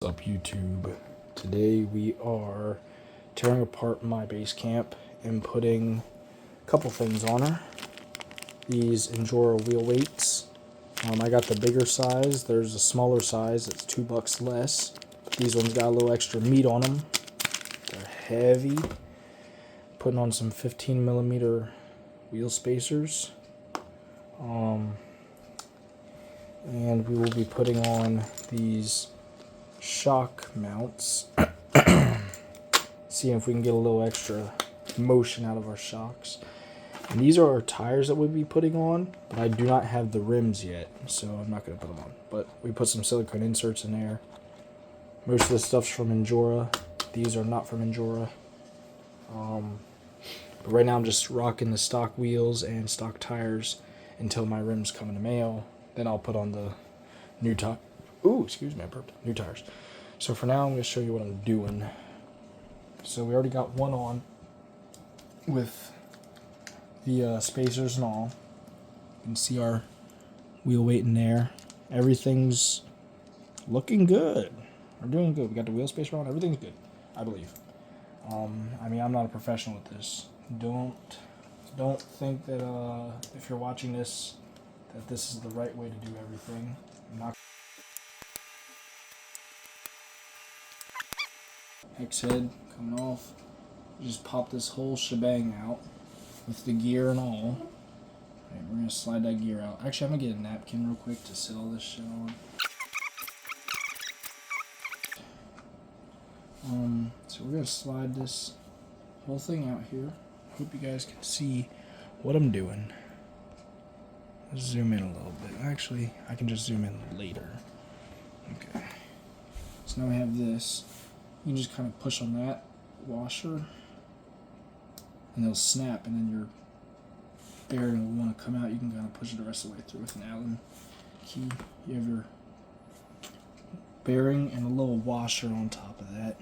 up, YouTube? Today we are tearing apart my base camp and putting a couple things on her. These Endura wheel weights. I got the bigger size. There's a smaller size that's $2 less. But these ones got a little extra meat on them. They're heavy. Putting on some 15mm wheel spacers. And we will be putting on these shock mounts. Seeing if we can get a little extra motion out of our shocks. And these are our tires that we'll be putting on, but I do not have the rims yet, so I'm not going to put them on. But we put some silicone inserts in there. Most of the stuff's from Endura. These are not from Endura. But right now I'm just rocking the stock wheels and stock tires until my rims come in the mail. Then I'll put on the new tire. Ooh, excuse me, I burped. New tires. So for now I'm going to show you what I'm doing. So we already got one on with the spacers and all. You can see our wheel weight in there. Everything's looking good. We're doing good. We got the wheel spacer on. Everything's good, I believe. I mean, I'm not a professional with this. Don't think that if you're watching this, that this is the right way to do everything. I'm not. Hex head coming off. Just pop this whole shebang out with the gear and all. Alright, we're gonna slide that gear out. Actually, I'm gonna get a napkin real quick to sit all this shit on. So we're gonna slide this whole thing out here. Hope you guys can see what I'm doing. Let's zoom in a little bit. Actually, I can just zoom in later. Okay. So now we have this. You can just kind of push on that washer and it'll snap, and then your bearing will want to come out. You can kind of push it the rest of the way through with an Allen key. You have your bearing and a little washer on top of that.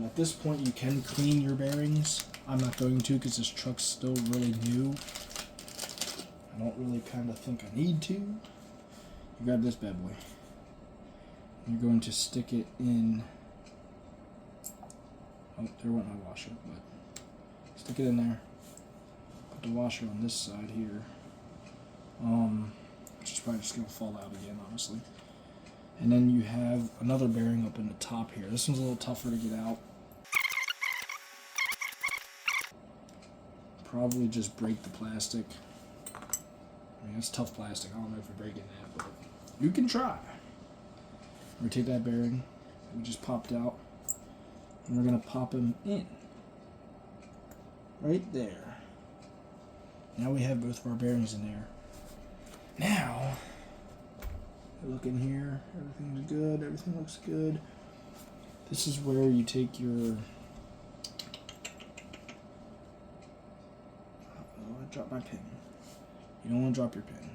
At this point you can clean your bearings. I'm not going to because this truck's still really new. I don't really kind of think I need to. You grab this bad boy. You're going to stick it in. Oh, there went my washer, but stick it in there. Put the washer on this side here. Which is probably just gonna fall out again, honestly. And then you have another bearing up in the top here. This one's a little tougher to get out. Probably just break the plastic. I mean, it's tough plastic. I don't know if you're breaking that, but you can try. We're gonna take that bearing that we just popped out, and we're gonna pop him in. Right there. Now we have both of our bearings in there. Now, look in here. Everything's good. Everything looks good. This is where you take your... Oh, I dropped my pin. You don't want to drop your pin.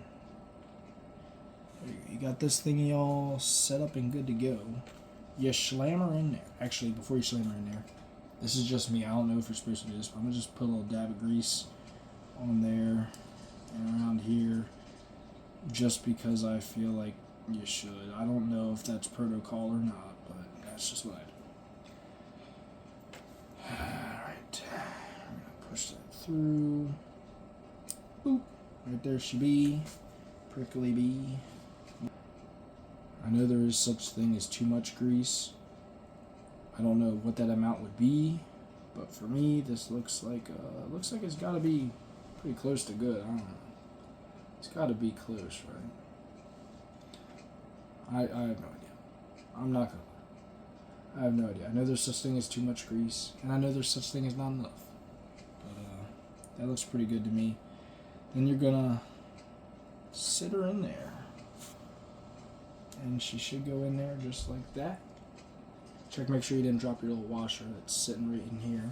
You got this thingy all set up and good to go. You slam her in there. Actually, before you slam her in there, this is just me. I don't know if you're supposed to do this, but I'm going to just put a little dab of grease on there and around here just because I feel like you should. I don't know if that's protocol or not, but that's just what I do. Alright. I'm going to push that through. Boop. Right there she be. Prickly bee. I know there is such thing as too much grease. I don't know what that amount would be, but for me, this looks like it's got to be pretty close to good. I don't know. It's got to be close, right? I have no idea. I'm not gonna. I have no idea. I know there's such thing as too much grease, and I know there's such thing as not enough. But that looks pretty good to me. Then you're gonna sit her in there. And she should go in there just like that. Check, make sure you didn't drop your little washer that's sitting right in here.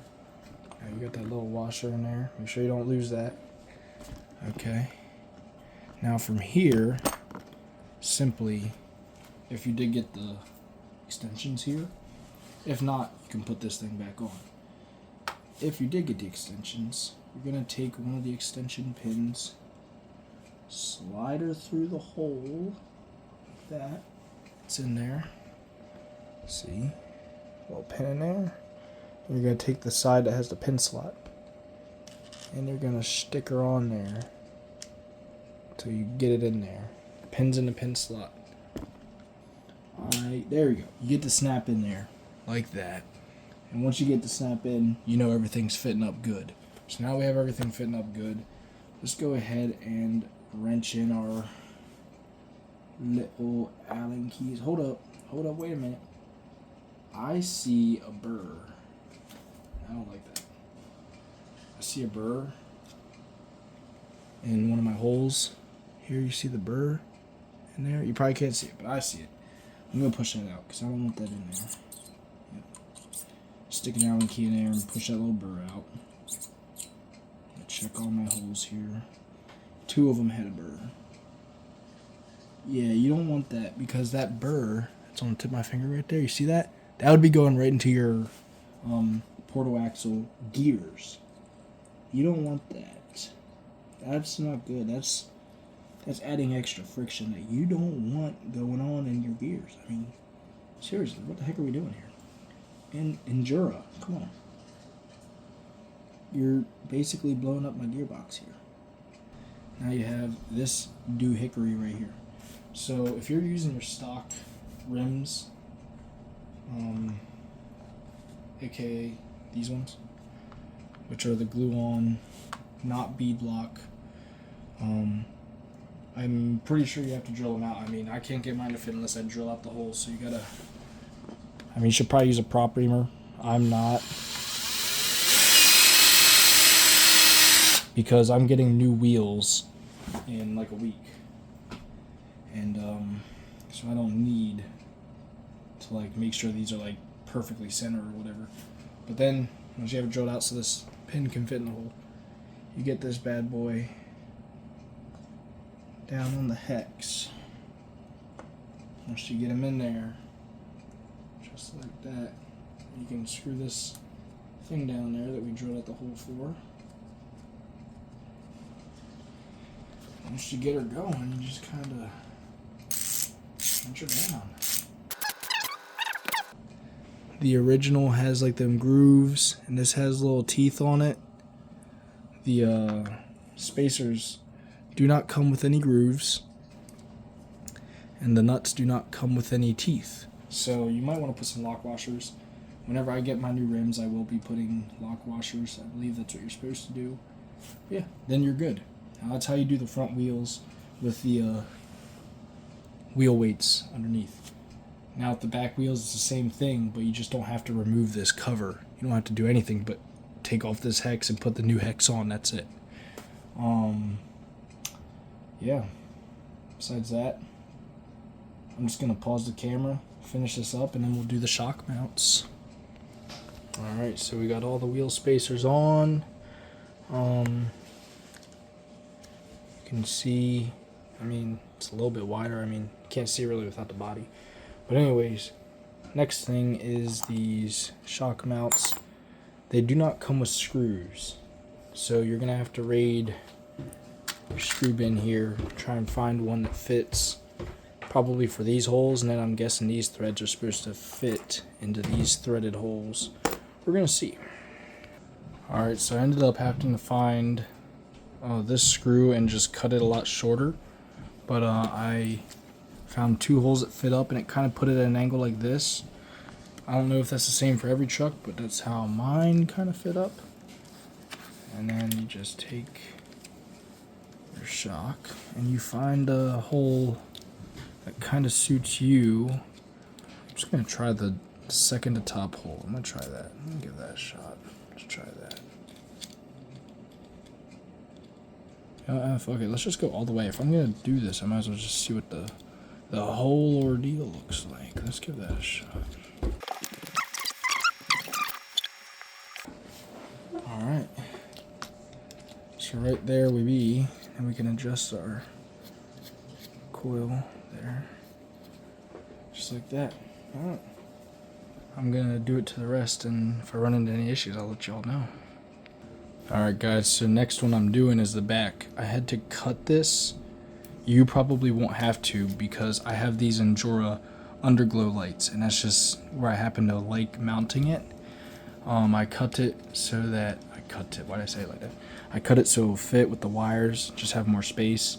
Now you got that little washer in there. Make sure you don't lose that. Okay. Now from here, simply, if you did get the extensions here, if not, you can put this thing back on. If you did get the extensions, you're going to take one of the extension pins, slide her through the hole, like that. It's in there. See? A little pin in there. You're going to take the side that has the pin slot. And you're going to stick her on there until you get it in there. The pin's in the pin slot. Alright, there you go. You get the snap in there. Like that. And once you get the snap in, you know everything's fitting up good. So now we have everything fitting up good. Let's go ahead and wrench in our little Allen keys. Hold up, wait a minute. I see a burr. I don't like that. I see a burr in one of my holes. Here you see the burr in there. You probably can't see it, but I see it. I'm going to push that out because I don't want that in there. Yep. Stick an Allen key in there and push that little burr out. Check all my holes here. 2 of them had a burr. Yeah, you don't want that because that burr, it's on the tip of my finger right there. You see that? That would be going right into your portal axle gears. You don't want that. That's not good. That's adding extra friction that you don't want going on in your gears. I mean, seriously, what the heck are we doing here? And Endura, come on. You're basically blowing up my gearbox here. Now you have this doohickery right here. So if you're using your stock rims, aka these ones, which are the glue-on, not beadlock, I'm pretty sure you have to drill them out. I mean, I can't get mine to fit unless I drill out the holes, so you gotta, I mean, you should probably use a prop reamer. I'm not, because I'm getting new wheels in like a week, and so I don't need to like make sure these are like perfectly centered or whatever. But then once you have it drilled out so this pin can fit in the hole, you get this bad boy down on the hex. Once you get them in there, just like that, you can screw this thing down there that we drilled out the hole for. Once you get her going, you just kind of punch her down. The original has like them grooves, and this has little teeth on it. The spacers do not come with any grooves, and the nuts do not come with any teeth. So you might want to put some lock washers. Whenever I get my new rims, I will be putting lock washers. I believe that's what you're supposed to do. Yeah, then you're good. Now that's how you do the front wheels with the wheel weights underneath. Now with the back wheels, it's the same thing, but you just don't have to remove this cover. You don't have to do anything but take off this hex and put the new hex on. That's it. Yeah. Besides that, I'm just going to pause the camera, finish this up, and then we'll do the shock mounts. Alright, so we got all the wheel spacers on. You can see, I mean, it's a little bit wider. I mean, you can't see really without the body. But anyways, next thing is these shock mounts. They do not come with screws. So you're going to have to raid your screw bin here, try and find one that fits. Probably for these holes, and then I'm guessing these threads are supposed to fit into these threaded holes. We're going to see. Alright, so I ended up having to find this screw and just cut it a lot shorter. But I found 2 holes that fit up, and it kind of put it at an angle like this. I don't know if that's the same for every truck, but that's how mine kind of fit up. And then you just take your shock and you find a hole that kind of suits you. I'm just going to try the second to top hole. I'm going to try that. I'm going to give that a shot. Let's try that. Fuck it. Let's just go all the way. If I'm going to do this, I might as well just see what the whole ordeal looks like. Let's give that a shot. Alright. So right there we be, and we can adjust our coil there. Just like that. Alright. I'm gonna do it to the rest, and if I run into any issues, I'll let y'all know. Alright guys, so next one I'm doing is the back. I had to cut this. You probably won't have to because I have these Endura underglow lights, and that's just where I happen to like mounting it. I cut it so that why did I say it like that? I cut it so it'll fit with the wires, just have more space.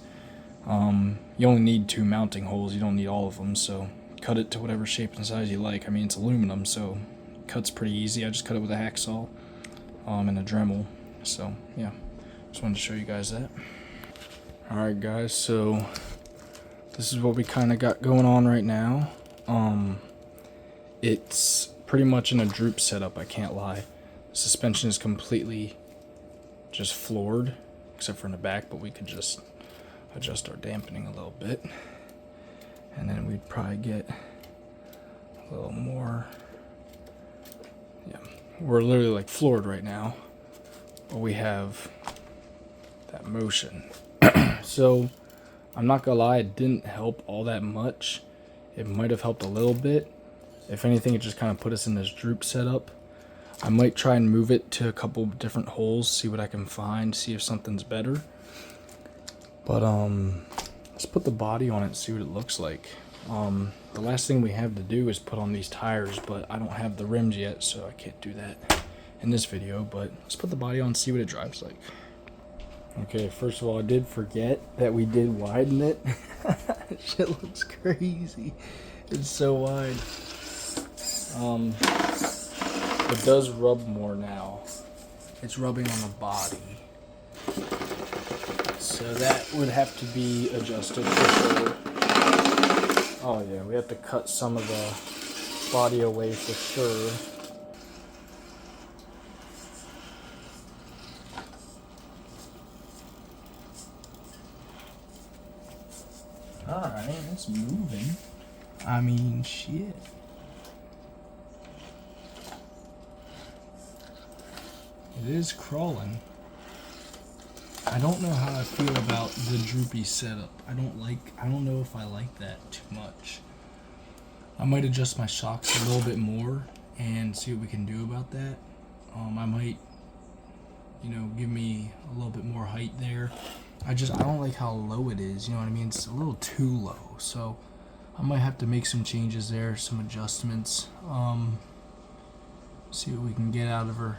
You only need 2 mounting holes, you don't need all of them, so cut it to whatever shape and size you like. I mean, it's aluminum, so it cuts pretty easy. I just cut it with a hacksaw and a Dremel. So yeah, just wanted to show you guys that. Alright guys, so this is what we kind of got going on right now. It's pretty much in a droop setup, I can't lie. The suspension is completely just floored, except for in the back, but we could just adjust our dampening a little bit. And then we'd probably get a little more. Yeah, we're literally like floored right now, but we have that motion. So I'm not gonna lie, it didn't help all that much. It might have helped a little bit. If anything, it just kind of put us in this droop setup. I might try and move it to a couple different holes, see what I can find, see if something's better. But let's put the body on it, see what it looks like. The last thing we have to do is put on these tires, but I don't have the rims yet, so I can't do that in this video. But let's put the body on, see what it drives like. Okay, first of all, I did forget that we did widen it. Shit looks crazy. It's so wide. It does rub more now. It's rubbing on the body. So that would have to be adjusted for sure. Oh yeah, we have to cut some of the body away for sure. Alright, it's moving. I mean, shit. It is crawling. I don't know how I feel about the droopy setup. I don't know if I like that too much. I might adjust my shocks a little bit more and see what we can do about that. I might, give me a little bit more height there. I don't like how low it is, you know what I mean? It's a little too low, so I might have to make some changes there, some adjustments. See what we can get out of her.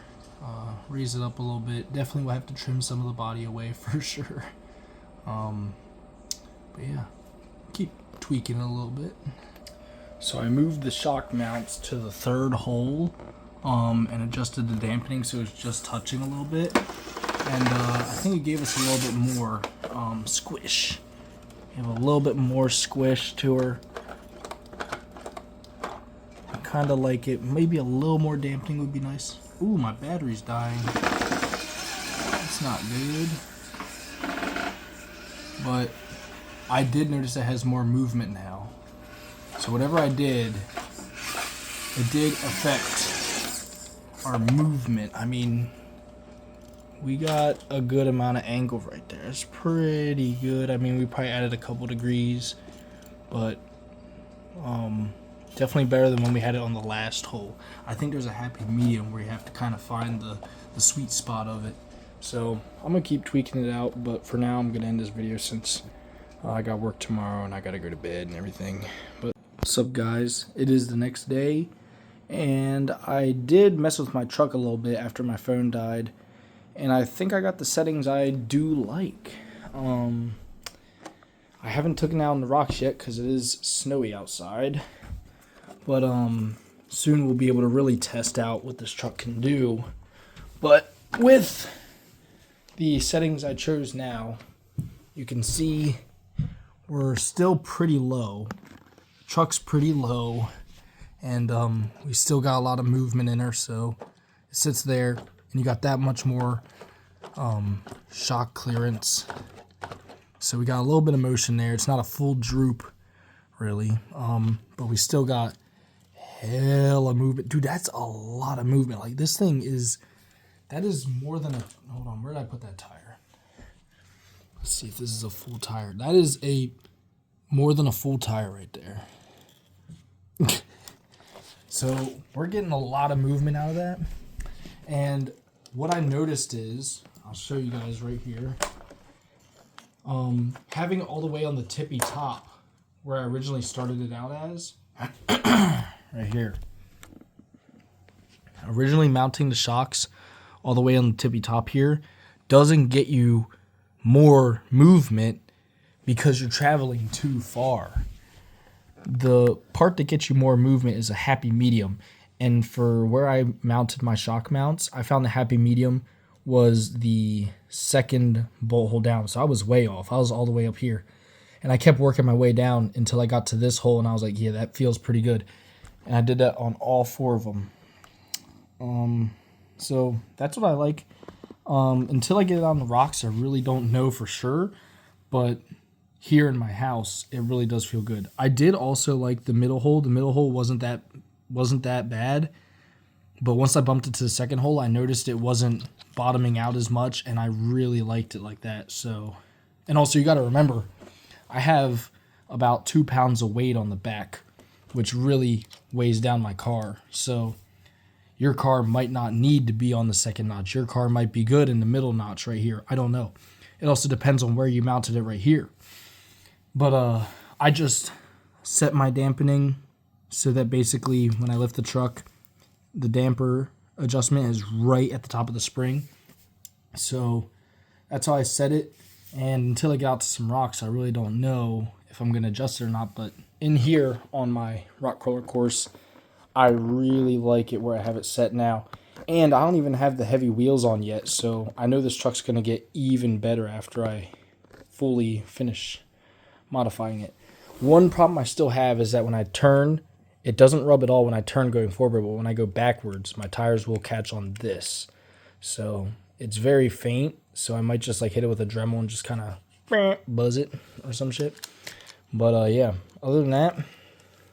Raise it up a little bit. Definitely will have to trim some of the body away for sure. But yeah, keep tweaking it a little bit. So I moved the shock mounts to the 3rd hole and adjusted the dampening so it's just touching a little bit. And I think it gave us a little bit more squish. We have a little bit more squish to her. I kind of like it. Maybe a little more dampening would be nice. Ooh, my battery's dying. That's not good. But I did notice it has more movement now. So whatever I did, it did affect our movement. I mean, we got a good amount of angle right there. It's pretty good. I mean, we probably added a couple degrees, but definitely better than when we had it on the last hole. I think there's a happy medium where you have to kind of find the sweet spot of it. So I'm going to keep tweaking it out, but for now I'm going to end this video since I got work tomorrow and I got to go to bed and everything. But what's up guys? It is the next day and I did mess with my truck a little bit after my phone died. And I think I got the settings I do like. I haven't taken out on the rocks yet because it is snowy outside. But soon we'll be able to really test out what this truck can do. But with the settings I chose now, you can see we're still pretty low. The truck's pretty low. And we still got a lot of movement in her, so it sits there. And you got that much more shock clearance. So we got a little bit of motion there. It's not a full droop, really. But we still got hella movement. Dude, that's a lot of movement. Like, this thing is... That is more than a... Hold on, where did I put that tire? Let's see if this is a full tire. That is more than a full tire right there. So, we're getting a lot of movement out of that. And what I noticed is, I'll show you guys right here, having it all the way on the tippy top, where I originally started it out as, right here. Originally mounting the shocks all the way on the tippy top here doesn't get you more movement because you're traveling too far. The part that gets you more movement is a happy medium. And for where I mounted my shock mounts, I found the happy medium was the second bolt hole down. So I was way off. I was all the way up here. And I kept working my way down until I got to this hole, and I was like, yeah, that feels pretty good. And I did that on all 4 of them. So that's what I like. Until I get it on the rocks, I really don't know for sure. But here in my house, it really does feel good. I did also like the middle hole. The middle hole wasn't that bad. But once I bumped it to the second hole, I noticed it wasn't bottoming out as much, and I really liked it like that. So, and also you got to remember, I have about 2 pounds of weight on the back, which really weighs down my car. So your car might not need to be on the second notch. Your car might be good in the middle notch right here. I don't know. It also depends on where you mounted it right here. But I just set my dampening so that basically when I lift the truck, the damper adjustment is right at the top of the spring. So that's how I set it. And until I get out to some rocks, I really don't know if I'm going to adjust it or not. But in here on my rock crawler course, I really like it where I have it set now. And I don't even have the heavy wheels on yet. So I know this truck's going to get even better after I fully finish modifying it. One problem I still have is that when I turn, it doesn't rub at all when I turn going forward. But when I go backwards, my tires will catch on this. So it's very faint. So I might just like hit it with a Dremel and just kind of buzz it or some shit. But yeah, other than that,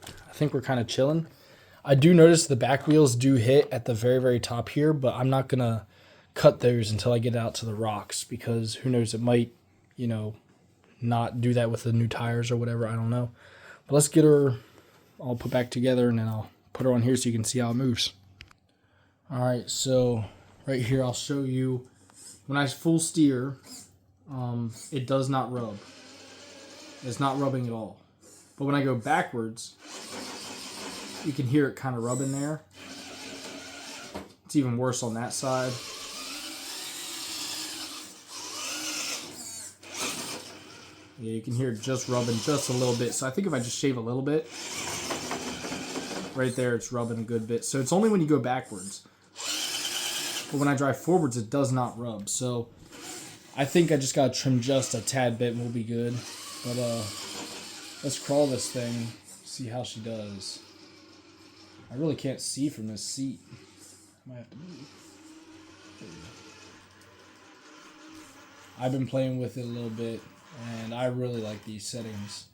I think we're kind of chilling. I do notice the back wheels do hit at the very, very top here, but I'm not going to cut those until I get out to the rocks because who knows, it might, not do that with the new tires or whatever. I don't know. But let's get her all put back together and then I'll put her on here so you can see how it moves. All right, so right here I'll show you when I full steer, it does not rub. It's not rubbing at all. But when I go backwards, you can hear it kind of rubbing there. It's even worse on that side. Yeah, you can hear it just rubbing just a little bit. So I think if I just shave a little bit, right there it's rubbing a good bit. So it's only when you go backwards. But when I drive forwards, it does not rub. So I think I just got to trim just a tad bit and we'll be good. But let's crawl this thing, see how she does. I really can't see from this seat. I might have to move. I've been playing with it a little bit, and I really like these settings.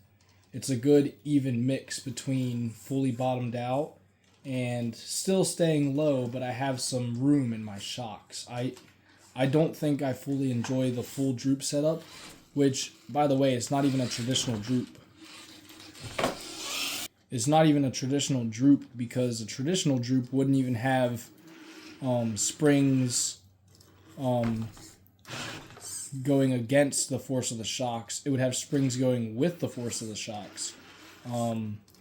It's a good even mix between fully bottomed out and still staying low, but I have some room in my shocks. I don't think I fully enjoy the full droop setup, which, by the way, it's not even a traditional droop. It's not even a traditional droop because a traditional droop wouldn't even have springs going against the force of the shocks. It would have springs going with the force of the shocks.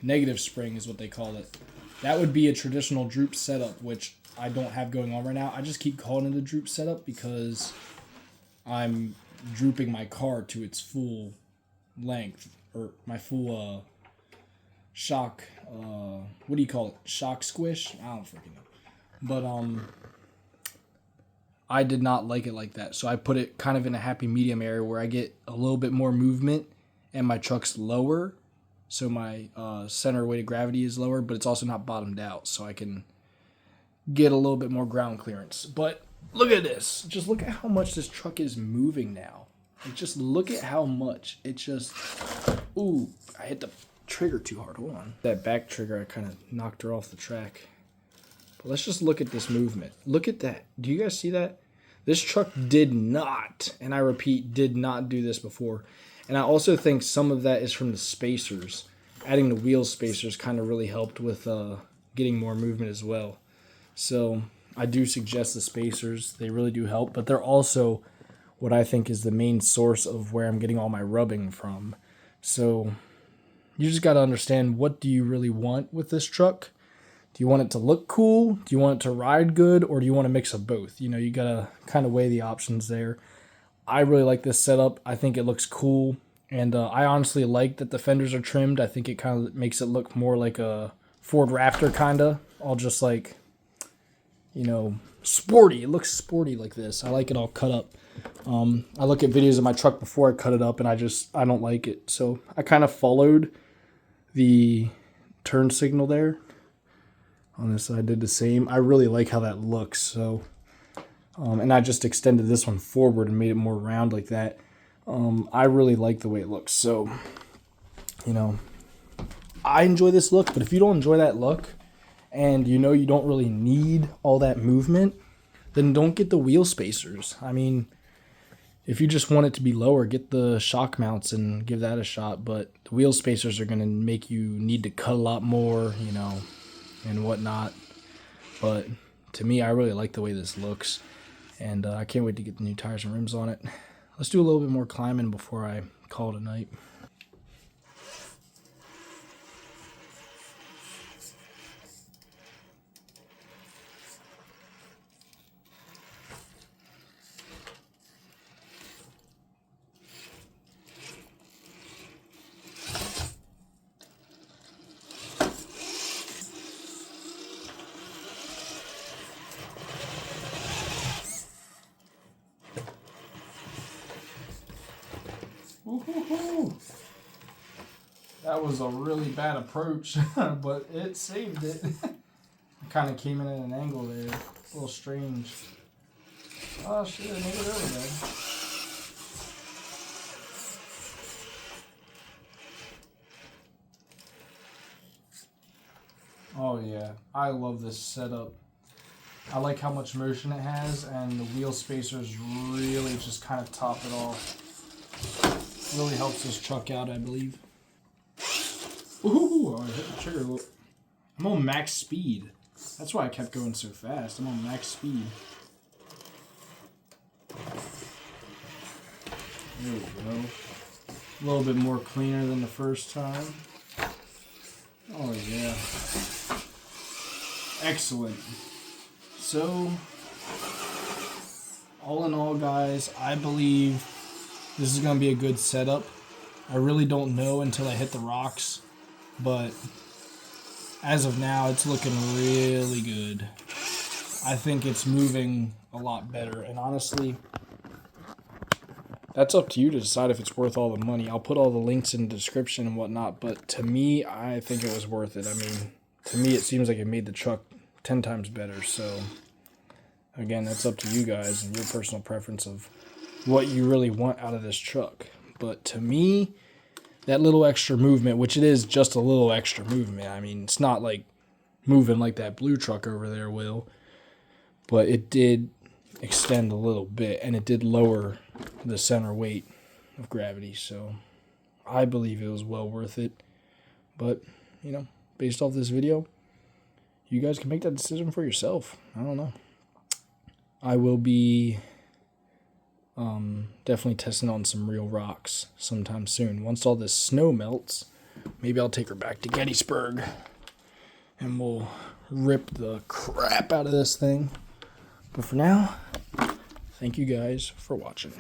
Negative spring is what they call it. That would be a traditional droop setup, which I don't have going on right now. I just keep calling it a droop setup because I'm drooping my car to its full length, or my full shock, what do you call it? Shock squish? I don't freaking know. But I did not like it like that. So I put it kind of in a happy medium area where I get a little bit more movement and my truck's lower. So my center weight of gravity is lower, but it's also not bottomed out. So I can get a little bit more ground clearance. But look at this. Just look at how much this truck is moving now. Like, just look at how much. It just, ooh, I hit the trigger too hard. Hold on. That back trigger, I kind of knocked her off the track. But let's just look at this movement. Look at that. Do you guys see that? This truck did not, and I repeat, did not do this before. And I also think some of that is from the spacers. Adding the wheel spacers kind of really helped with getting more movement as well. So I do suggest the spacers. They really do help. But they're also what I think is the main source of where I'm getting all my rubbing from. So you just got to understand, what do you really want with this truck? Do you want it to look cool? Do you want it to ride good? Or do you want a mix of both? You know, you got to kind of weigh the options there. I really like this setup. I think it looks cool. And I honestly like that the fenders are trimmed. I think it kind of makes it look more like a Ford Raptor kind of. All just like, you know, sporty. It looks sporty like this. I like it all cut up. I look at videos of my truck before I cut it up, and I don't like it. So I kind of followed the turn signal there. On this side, I did the same. I really like how that looks. So, and I just extended this one forward and made it more round like that. I really like the way it looks. So, you know, I enjoy this look, but if you don't enjoy that look and you know you don't really need all that movement, then don't get the wheel spacers. I mean, if you just want it to be lower, get the shock mounts and give that a shot. But the wheel spacers are going to make you need to cut a lot more, you know, and whatnot. But to me, I really like the way this looks. And I can't wait to get the new tires and rims on it. Let's do a little bit more climbing before I call it a night. Woo-hoo-hoo. That was a really bad approach, but it saved it. I kind of came in at an angle there. A little strange. Oh shit, I made it over there. Oh yeah, I love this setup. I like how much motion it has, and the wheel spacers really just kind of top it off. Really helps this truck out, I believe. Ooh, I hit the trigger a little. I'm on max speed. That's why I kept going so fast. I'm on max speed. There we go. A little bit more cleaner than the first time. Oh yeah. Excellent. So, all in all, guys, I believe this is going to be a good setup. I really don't know until I hit the rocks, but as of now, it's looking really good. I think it's moving a lot better, and honestly, that's up to you to decide if it's worth all the money. I'll put all the links in the description and whatnot, but to me, I think it was worth it. I mean, to me, it seems like it made the truck 10 times better, so again, that's up to you guys and your personal preference of what you really want out of this truck. But to me, that little extra movement, which it is just a little extra movement. I mean, it's not like moving like that blue truck over there will, but it did extend a little bit, and it did lower the center weight of gravity. So I believe it was well worth it. But, you know, based off this video, you guys can make that decision for yourself. I don't know. I will be definitely testing on some real rocks sometime soon. Once all this snow melts, maybe I'll take her back to Gettysburg and we'll rip the crap out of this thing. But for now, thank you guys for watching.